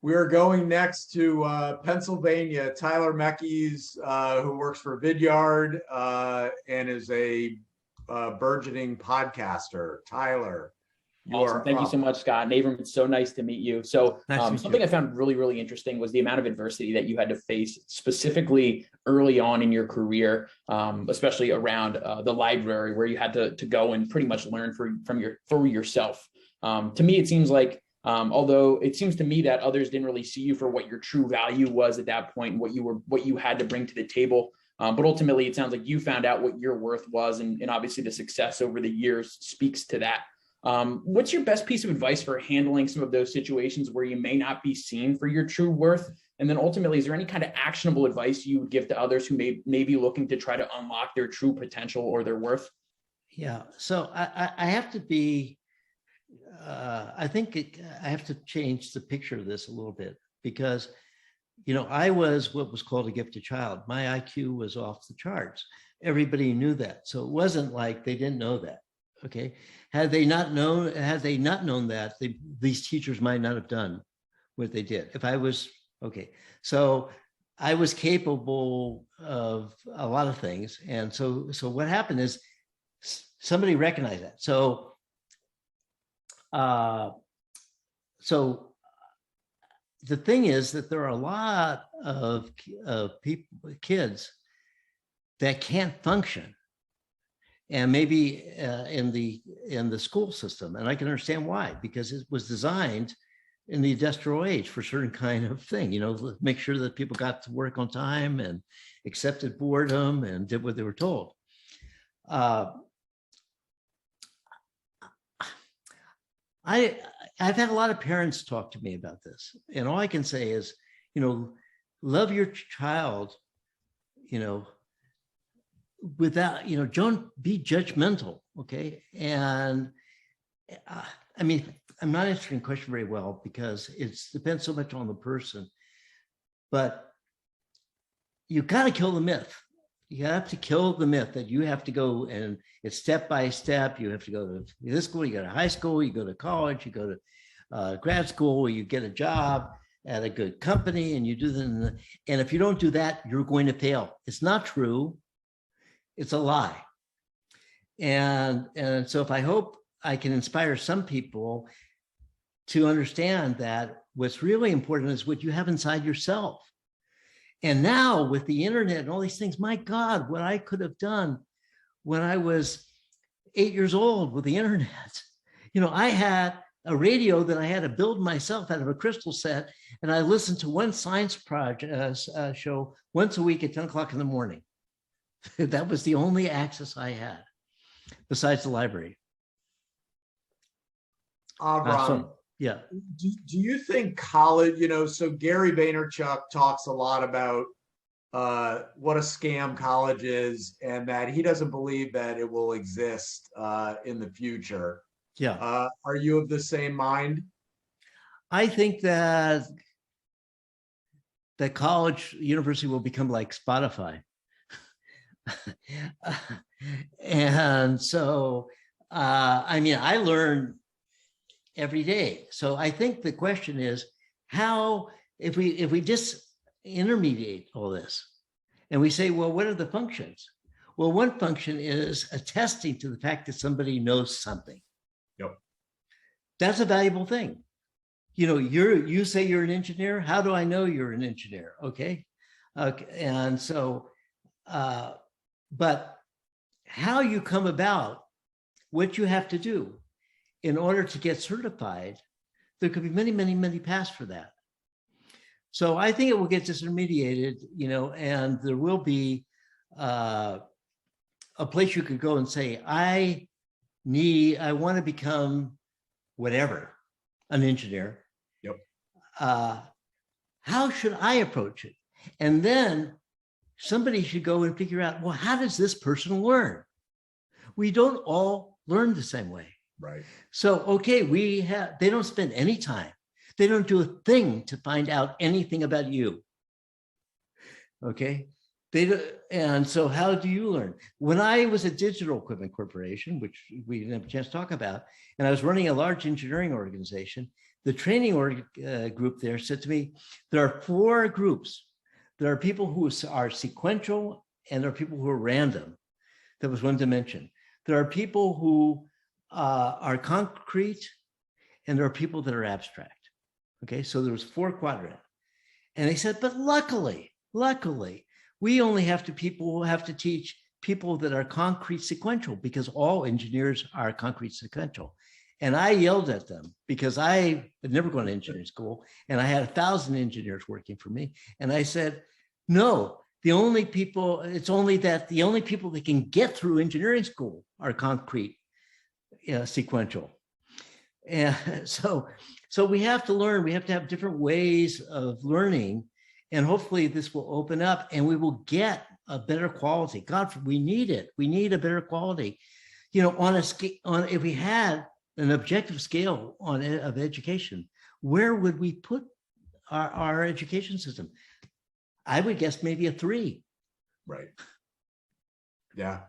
We are going next to Pennsylvania. Tyler Meckes, who works for Vidyard and is a burgeoning podcaster. Tyler, you Awesome. are Thank you up. so much, Scott. And Avram, it's so nice to meet you. So something I found really, really interesting was the amount of adversity that you had to face specifically early on in your career, especially around the library where you had to go and pretty much learn for yourself. To me, it seems like, although it seems to me that others didn't really see you for what your true value was at that point and what you had to bring to the table. But ultimately, it sounds like you found out what your worth was. And obviously the success over the years speaks to that. What's your best piece of advice for handling some of those situations where you may not be seen for your true worth? And then ultimately, is there any kind of actionable advice you would give to others who may be looking to try to unlock their true potential or their worth? Yeah, so I have to be, I think I have to change the picture of this a little bit because, I was what was called a gifted child. My IQ was off the charts. Everybody knew that. So it wasn't like they didn't know that. Okay. Had they not known that, these teachers might not have done what they did. So I was capable of a lot of things. And so what happened is somebody recognized that. So the thing is that there are a lot of kids that can't function. And maybe in the school system, and I can understand why, because it was designed in the industrial age for a certain kind of thing, make sure that people got to work on time and accepted boredom and did what they were told. I've had a lot of parents talk to me about this, and all I can say is, love your child, without, don't be judgmental. Okay. And I'm not answering the question very well because it depends so much on the person, but you got to kill the myth. You have to kill the myth that you have to go and it's step by step. You have to go to this school, you go to high school, you go to college, you go to grad school, you get a job at a good company and you do them. And if you don't do that, you're going to fail. It's not true. It's a lie. And so if I hope I can inspire some people to understand that what's really important is what you have inside yourself. And now with the internet and all these things, my God, what I could have done when I was 8 years old with the internet. I had a radio that I had to build myself out of a crystal set, and I listened to one science project show once a week at 10 o'clock in the morning. That was the only access I had besides the library. Avram, yeah. Do you think college, so Gary Vaynerchuk talks a lot about what a scam college is and that he doesn't believe that it will exist in the future. Yeah. Are you of the same mind? I think that college, university will become like Spotify. And so, I learn every day. So I think the question is how, if we just intermediate all this and we say, well, what are the functions? Well, one function is attesting to the fact that somebody knows something. Yep. That's a valuable thing. You say you're an engineer. How do I know you're an engineer? Okay. And so, but how you come about, what you have to do in order to get certified, there could be many, many, many paths for that. So I think it will get disintermediated, and there will be a place you could go and say, I want to become whatever, an engineer. Yep. How should I approach it? And then somebody should go and figure out, well, how does this person learn? We don't all learn the same way. Right. So, okay, they don't spend any time. They don't do a thing to find out anything about you. Okay. And so how do you learn? When I was at Digital Equipment Corporation, which we didn't have a chance to talk about, and I was running a large engineering organization, the training group there said to me, there are 4 groups. There are people who are sequential and there are people who are random. That was one dimension. There are people who are concrete and there are people that are abstract. Okay, so there was 4 quadrants. And they said, but luckily, we only have to teach people that are concrete sequential because all engineers are concrete sequential. And I yelled at them because I had never gone to engineering school and I had 1,000 engineers working for me. And I said, no, the only people that can get through engineering school are concrete sequential. And so we have to learn, we have to have different ways of learning, and hopefully this will open up and we will get a better quality. God, we need it. We need a better quality. You know, on a scale, if we had an objective scale of education, where would we put our education system? I would guess maybe a 3. Right. Yeah.